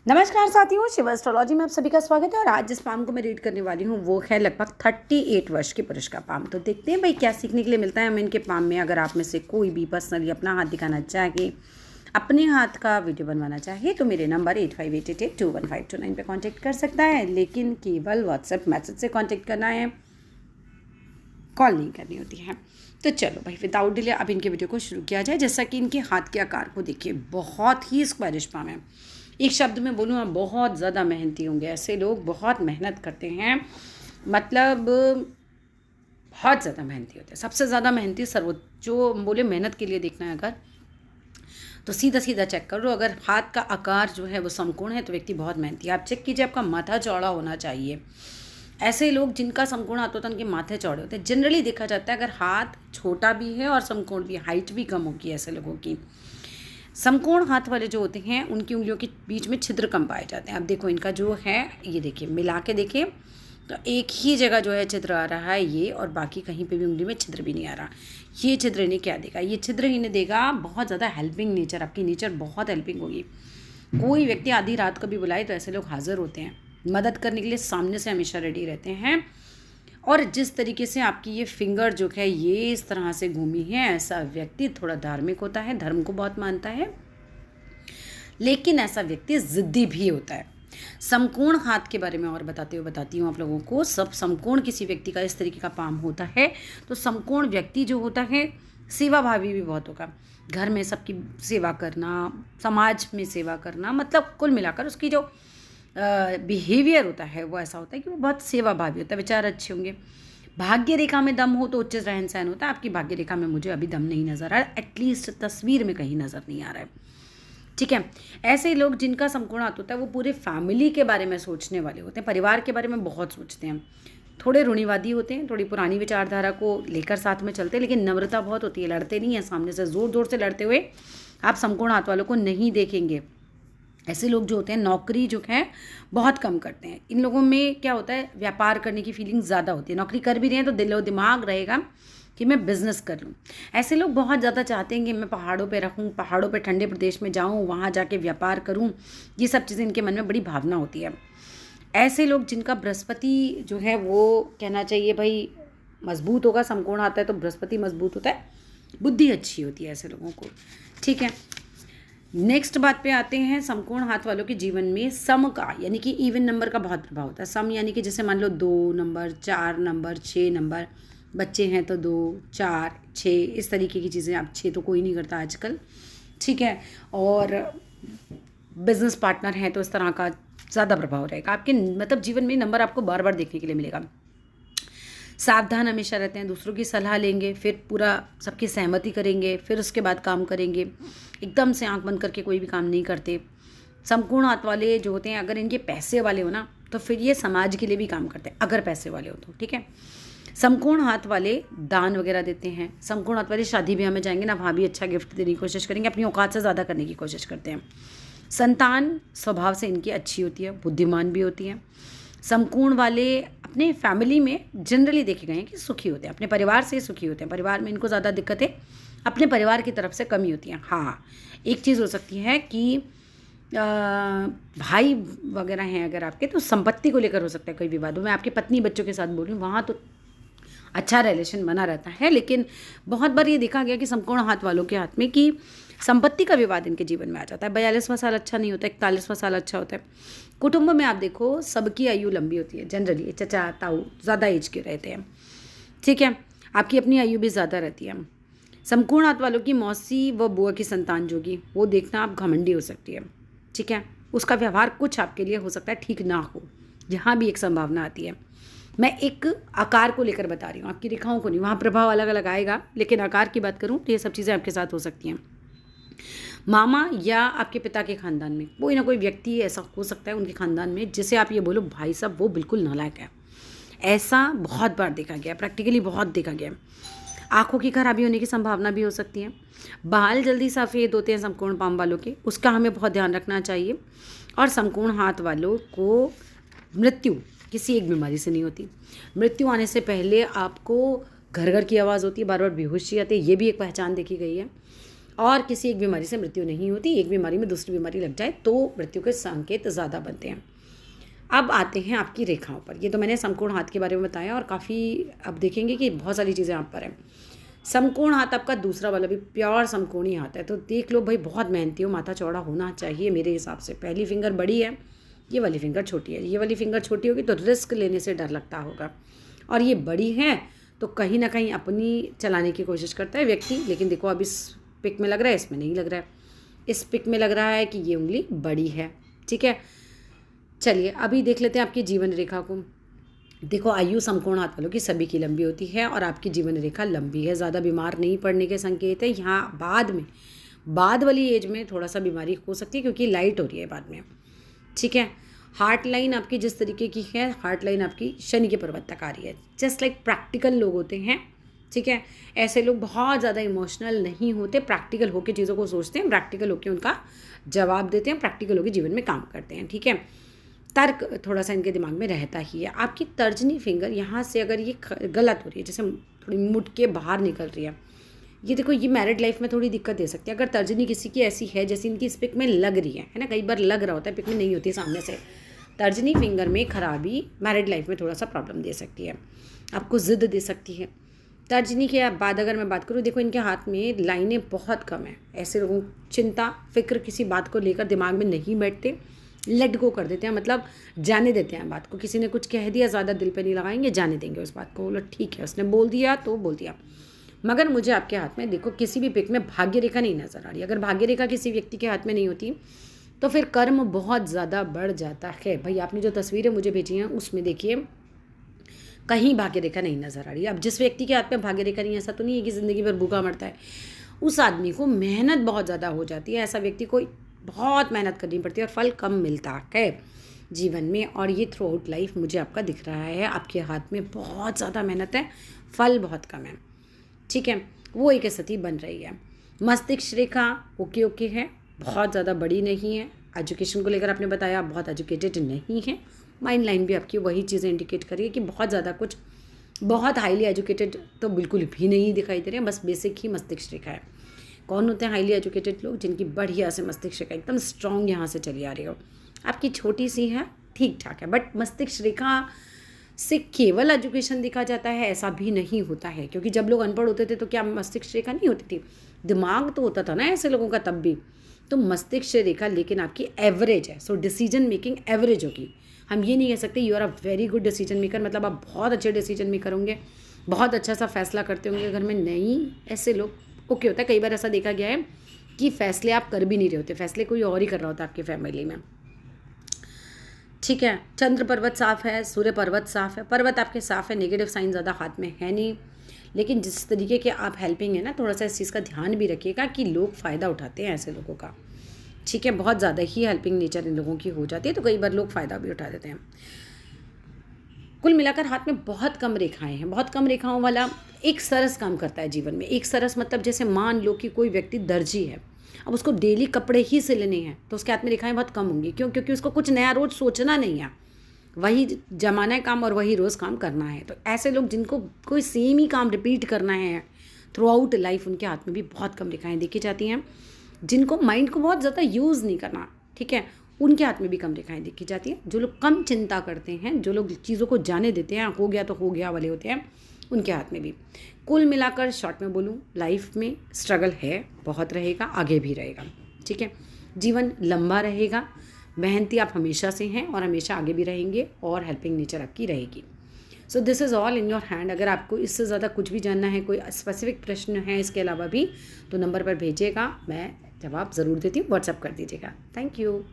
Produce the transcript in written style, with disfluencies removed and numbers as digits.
नमस्कार साथियों, शिव एस्ट्रोलॉजी में आप सभी का स्वागत है। और आज जिस पाम को मैं रीड करने वाली हूँ वो है लगभग 38 वर्ष के पुरुष का पाम। तो देखते हैं भाई क्या सीखने के लिए मिलता है हमें इनके पाम में। अगर आप में से कोई भी पर्सनली अपना हाथ दिखाना चाहे, अपने हाथ का वीडियो बनवाना चाहे तो मेरे नंबर 8588215219 पे कांटेक्ट कर सकता है, लेकिन केवल व्हाट्सएप मैसेज से कांटेक्ट करना है, कॉल नहीं करनी होती है। तो चलो भाई विदाउट डिले अब इनके वीडियो को शुरू किया जाए। जैसा कि इनके हाथ के आकार को देखिए, बहुत ही स्क्वायरिश पाम है। एक शब्द में बोलूँ, आप बहुत ज़्यादा मेहनती होंगे। ऐसे लोग बहुत मेहनत करते हैं, मतलब बहुत ज़्यादा मेहनती होते हैं। सबसे ज़्यादा मेहनती सर्वोच्च जो बोले मेहनत के लिए देखना है अगर, तो सीधा सीधा चेक कर लो। अगर हाथ का आकार जो है वो समकोण है तो व्यक्ति बहुत मेहनती है। आप चेक कीजिए, आपका माथा चौड़ा होना चाहिए। ऐसे लोग जिनका समकोण हाथ होता है उनके माथे चौड़े होते हैं। जनरली देखा जाता है अगर हाथ छोटा भी है और समकोण भी, हाइट भी कम होगी ऐसे लोगों की। समकोण हाथ वाले जो होते हैं उनकी उंगलियों के बीच में छिद्र कम पाए जाते हैं। अब देखो इनका जो है, ये देखिए मिला के देखिए तो एक ही जगह जो है छिद्र आ रहा है ये, और बाकी कहीं पे भी उंगली में छिद्र भी नहीं आ रहा। ये छिद्र इन्हें क्या देगा? ये छिद्र इन्हें देगा बहुत ज़्यादा हेल्पिंग नेचर। आपकी नेचर बहुत हेल्पिंग होगी। कोई व्यक्ति आधी रात को भी बुलाए तो ऐसे लोग हाजिर होते हैं, मदद करने के लिए सामने से हमेशा रेडी रहते हैं। और जिस तरीके से आपकी ये फिंगर जो है ये इस तरह से घूमी है, ऐसा व्यक्ति थोड़ा धार्मिक होता है, धर्म को बहुत मानता है, लेकिन ऐसा व्यक्ति ज़िद्दी भी होता है। समकोण हाथ के बारे में और बताती हूँ आप लोगों को। सब समकोण किसी व्यक्ति का इस तरीके का पाम होता है तो समकोण व्यक्ति जो होता है सेवा भावी भी बहुत होगा। घर में सबकी सेवा करना, समाज में सेवा करना, मतलब कुल मिलाकर उसकी जो बिहेवियर होता है वो ऐसा होता है कि वो बहुत सेवा भावी होता है। विचार अच्छे होंगे। भाग्य रेखा में दम हो तो उच्च रहन सहन होता है। आपकी भाग्य रेखा में मुझे अभी दम नहीं नज़र आ रहा है, एटलीस्ट तस्वीर में कहीं नज़र नहीं आ रहा है। ठीक है, ऐसे लोग जिनका समकोण हाथ होता है वो पूरे फैमिली के बारे में सोचने वाले होते हैं, परिवार के बारे में बहुत सोचते हैं। थोड़े रूढ़िवादी होते हैं, थोड़ी पुरानी विचारधारा को लेकर साथ में चलते हैं, लेकिन नम्रता बहुत होती है। लड़ते नहीं हैं, सामने से ज़ोर ज़ोर से लड़ते हुए आप समकोण हाथ वालों को नहीं देखेंगे। ऐसे लोग जो होते हैं नौकरी जो है बहुत कम करते हैं। इन लोगों में क्या होता है, व्यापार करने की फीलिंग ज़्यादा होती है। नौकरी कर भी रहे हैं तो दिलो दिमाग रहेगा कि मैं बिज़नेस कर लूँ। ऐसे लोग बहुत ज़्यादा चाहते हैं कि मैं पहाड़ों पे रहूँ, पहाड़ों पे ठंडे प्रदेश में जाऊँ, वहाँ जाके व्यापार करूँ। ये सब चीज़ें इनके मन में बड़ी भावना होती है। ऐसे लोग जिनका बृहस्पति जो है वो कहना चाहिए भाई मजबूत होगा, समकोण आता है तो बृहस्पति मजबूत होता है, बुद्धि अच्छी होती है ऐसे लोगों को। ठीक है, नेक्स्ट बात पे आते हैं। समकोण हाथ वालों के जीवन में सम का यानी कि इवन नंबर का बहुत प्रभाव होता है। सम यानी कि जैसे मान लो 2 नंबर, 4 नंबर, 6 नंबर, बच्चे हैं तो 2, 4, 6, इस तरीके की चीज़ें। आप 6 तो कोई नहीं करता आजकल, ठीक है। और बिजनेस पार्टनर हैं तो इस तरह का ज़्यादा प्रभाव रहेगा आपके, मतलब जीवन में नंबर आपको बार बार देखने के लिए मिलेगा। सावधान हमेशा रहते हैं, दूसरों की सलाह लेंगे, फिर पूरा सबकी सहमति करेंगे, फिर उसके बाद काम करेंगे। एकदम से आंख बंद करके कोई भी काम नहीं करते। समकोण हाथ वाले जो होते हैं, अगर इनके पैसे वाले हो ना तो फिर ये समाज के लिए भी काम करते हैं, अगर पैसे वाले हो तो। ठीक है, समकोण हाथ वाले दान वगैरह देते हैं। समकोण हाथ वाले शादी ब्याह में जाएंगे ना, वहाँ भी अच्छा गिफ्ट देने की कोशिश करेंगे, अपनी औकात से ज़्यादा करने की कोशिश करते हैं। संतान स्वभाव से इनकी अच्छी होती है, बुद्धिमान भी होती है। समकोण वाले अपने फैमिली में जनरली देखे गए हैं कि सुखी होते हैं, अपने परिवार से सुखी होते हैं। परिवार में इनको ज़्यादा दिक्कतें अपने परिवार की तरफ से कमी होती हैं। हाँ, एक चीज़ हो सकती है कि भाई वगैरह हैं अगर आपके, तो संपत्ति को लेकर हो सकता है कोई विवाद हो। मैं आपके पत्नी बच्चों के साथ बोल रही हूँ, वहाँ तो अच्छा रिलेशन बना रहता है, लेकिन बहुत बार ये देखा गया कि समकोण हाथ वालों के हाथ में कि संपत्ति का विवाद इनके जीवन में आ जाता है। 42वां साल अच्छा नहीं होता, 41वां साल अच्छा होता है। कुटुंब में आप देखो सबकी आयु लंबी होती है, जनरली चचा ताऊ ज़्यादा एज के रहते हैं। ठीक है, आपकी अपनी आयु भी ज़्यादा रहती है। समकोण हाथ वालों की मौसी व बुआ की संतान जोगी, वो देखना आप घमंडी हो सकती है। ठीक है, उसका व्यवहार कुछ आपके लिए हो सकता है ठीक ना हो, यहाँ भी एक संभावना आती है। मैं एक आकार को लेकर बता रही हूँ, आपकी रेखाओं को नहीं। वहाँ प्रभाव अलग अलग आएगा, लेकिन आकार की बात करूँ तो ये सब चीज़ें आपके साथ हो सकती हैं। मामा या आपके पिता के खानदान में कोई ना कोई व्यक्ति ऐसा हो सकता है उनके खानदान में, जिसे आप ये बोलो भाई साहब वो बिल्कुल नालायक है। ऐसा बहुत बार देखा गया, प्रैक्टिकली बहुत देखा गया। आँखों की खराबी होने की संभावना भी हो सकती है। बाल जल्दी सफ़ेद होते हैं समकोण पाम वालों के, उसका हमें बहुत ध्यान रखना चाहिए। और समकोण हाथ वालों को मृत्यु किसी एक बीमारी से नहीं होती। मृत्यु आने से पहले आपको घर घर की आवाज़ होती है, बार बार बेहोशी आती है, ये भी एक पहचान देखी गई है। और किसी एक बीमारी से मृत्यु नहीं होती। एक बीमारी में दूसरी बीमारी लग जाए तो मृत्यु के संकेत ज़्यादा बनते हैं। अब आते हैं आपकी रेखाओं पर। ये तो मैंने समकोण हाथ के बारे में बताया और काफ़ी अब देखेंगे कि बहुत सारी चीज़ें आप पर हैं। समकोण हाथ आपका दूसरा वाला भी प्योर समकोणी हाथ है, तो देख लो भाई बहुत मेहनती हो, माथा चौड़ा होना चाहिए मेरे हिसाब से। पहली फिंगर बड़ी है, ये वाली फिंगर छोटी है। ये वाली फिंगर छोटी होगी तो रिस्क लेने से डर लगता होगा, और ये बड़ी है तो कहीं ना कहीं अपनी चलाने की कोशिश करता है व्यक्ति। लेकिन देखो अब इस पिक में लग रहा है, इसमें नहीं लग रहा है। इस पिक में लग रहा है कि ये उंगली बड़ी है। ठीक है, चलिए अभी देख लेते हैं आपकी जीवन रेखा को। देखो आयु समकोण हाथ वालों की सभी की लंबी होती है और आपकी जीवन रेखा लंबी है। ज़्यादा बीमार नहीं पड़ने के संकेत है। यहाँ बाद वाली एज में थोड़ा सा बीमारी हो सकती है क्योंकि लाइट हो रही है बाद में। ठीक है, हार्ट लाइन आपकी जिस तरीके की है, हार्ट लाइन आपकी शनि के पर्वत तक आ रही है। जस्ट लाइक प्रैक्टिकल लोग होते हैं। ठीक है, ऐसे लोग बहुत ज़्यादा इमोशनल नहीं होते, प्रैक्टिकल होकर चीज़ों को सोचते हैं, प्रैक्टिकल होकर उनका जवाब देते हैं, प्रैक्टिकल होकर जीवन में काम करते हैं। ठीक है, तर्क थोड़ा सा इनके दिमाग में रहता ही है। आपकी तर्जनी फिंगर यहाँ से अगर ये गलत हो रही है, जैसे थोड़ी मुड़ के बाहर निकल रही है, ये देखो ये मैरिड लाइफ में थोड़ी दिक्कत दे सकती है। अगर तर्जनी किसी की ऐसी है जैसी इनकी इस पिक में लग रही है ना, कई बार लग रहा होता है, पिक में नहीं होती सामने से। तर्जनी फिंगर में खराबी मैरिड लाइफ में थोड़ा सा प्रॉब्लम दे सकती है, आपको ज़िद दे सकती है। तर्जनी के बाद अगर मैं बात करूँ, देखो इनके हाथ में लाइनें बहुत कम है। ऐसे लोगों चिंता फिक्र किसी बात को लेकर दिमाग में नहीं बैठते, लेट गो कर देते हैं, मतलब जाने देते हैं बात को। किसी ने कुछ कह दिया, ज़्यादा दिल पे नहीं लगाएंगे, जाने देंगे उस बात को। बोलो ठीक है, उसने बोल दिया तो बोल दिया। मगर मुझे आपके हाथ में देखो किसी भी पिक में भाग्य रेखा नहीं नज़र आ रही। अगर भाग्य रेखा किसी व्यक्ति के हाथ में नहीं होती तो फिर कर्म बहुत ज़्यादा बढ़ जाता है। भाई आपने जो तस्वीरें मुझे भेजी हैं उसमें देखिए कहीं भाग्य रेखा नहीं नज़र आ रही। अब जिस व्यक्ति के हाथ में भाग्य रेखा नहीं है, ऐसा तो नहीं है कि ज़िंदगी भर भूखा मरता है। उस आदमी को मेहनत बहुत ज़्यादा हो जाती है। ऐसा व्यक्ति को बहुत मेहनत करनी पड़ती है और फल कम मिलता है जीवन में। और ये थ्रू आउट लाइफ मुझे आपका दिख रहा है, आपके हाथ में बहुत ज़्यादा मेहनत है, फल बहुत कम है। ठीक है, वो एक स्थिति बन रही है। मस्तिष्क रेखा ओके है, बहुत ज़्यादा बड़ी नहीं है। एजुकेशन को लेकर आपने बताया आप बहुत एजुकेटेड नहीं है। माइंड लाइन भी आपकी वही चीज़ें इंडिकेट करिए कि बहुत ज़्यादा कुछ बहुत हाईली एजुकेटेड तो बिल्कुल भी नहीं दिखाई दे रहे हैं, बस बेसिक ही मस्तिष्क रेखा है। कौन होते हैं हाईली एजुकेटेड लोग? जिनकी बढ़िया से मस्तिष्क रेखा एकदम स्ट्रॉन्ग यहाँ से चली आ रही हो। आपकी छोटी सी है, ठीक ठाक है, बट मस्तिष्क रेखा से केवल एजुकेशन देखा जाता है ऐसा भी नहीं होता है। क्योंकि जब लोग अनपढ़ होते थे तो क्या मस्तिष्क रेखा नहीं होती थी? दिमाग तो होता था ना ऐसे लोगों का तब भी। तो मस्तिष्क रेखा लेकिन आपकी एवरेज है, सो डिसीजन मेकिंग एवरेज होगी। हम ये नहीं कह सकते you are a very good decision maker, मतलब आप बहुत अच्छे डिसीजन मेकर होंगे, बहुत अच्छा सा फैसला करते होंगे घर में। नहीं, ऐसे लोग ओके होता है। कई बार ऐसा देखा गया है कि फैसले आप कर भी नहीं रहे होते, फैसले कोई और ही कर रहा होता है आपकी फैमिली में। ठीक है, चंद्र पर्वत साफ है, सूर्य पर्वत साफ है, पर्वत आपके साफ है, नेगेटिव साइन ज़्यादा हाथ में है नहीं। लेकिन जिस तरीके के आप हेल्पिंग है ना, थोड़ा सा इस चीज़ का ध्यान भी रखिएगा कि लोग फ़ायदा उठाते हैं ऐसे लोगों का। ठीक है, बहुत ज़्यादा ही हेल्पिंग नेचर इन लोगों की हो जाती है, तो कई बार लोग फ़ायदा भी उठा देते हैं। कुल मिलाकर हाथ में बहुत कम रेखाएं हैं। बहुत कम रेखाओं वाला एक सरस काम करता है जीवन में। एक सरस मतलब जैसे मान लो कि कोई व्यक्ति दर्जी है, अब उसको डेली कपड़े ही सिलने हैं तो उसके हाथ में रेखाएं बहुत कम होंगी। क्यों? क्योंकि उसको कुछ नया रोज़ सोचना नहीं है, वही जमाना है काम और वही रोज़ काम करना है। तो ऐसे लोग जिनको कोई सेम ही काम रिपीट करना है थ्रू आउट लाइफ, उनके हाथ में भी बहुत कम रेखाएं देखी जाती हैं। जिनको माइंड को बहुत ज़्यादा यूज़ नहीं करना, ठीक है, उनके हाथ में भी कम रेखाएं देखी जाती हैं। जो लोग कम चिंता करते हैं, जो लोग चीज़ों को जाने देते हैं, हो गया तो हो गया वाले होते हैं, उनके हाथ में भी। कुल मिलाकर शॉर्ट में बोलूँ, लाइफ में स्ट्रगल है, बहुत रहेगा, आगे भी रहेगा। ठीक है, जीवन लंबा रहेगा, मेहनती आप हमेशा से हैं और हमेशा आगे भी रहेंगे और हेल्पिंग नेचर आपकी रहेगी। So this is all in your hand. अगर आपको इससे ज़्यादा कुछ भी जानना है, कोई स्पेसिफिक प्रश्न है इसके अलावा भी, तो नंबर पर भेजिएगा, मैं जवाब ज़रूर देती हूँ, व्हाट्सअप कर दीजिएगा। Thank you.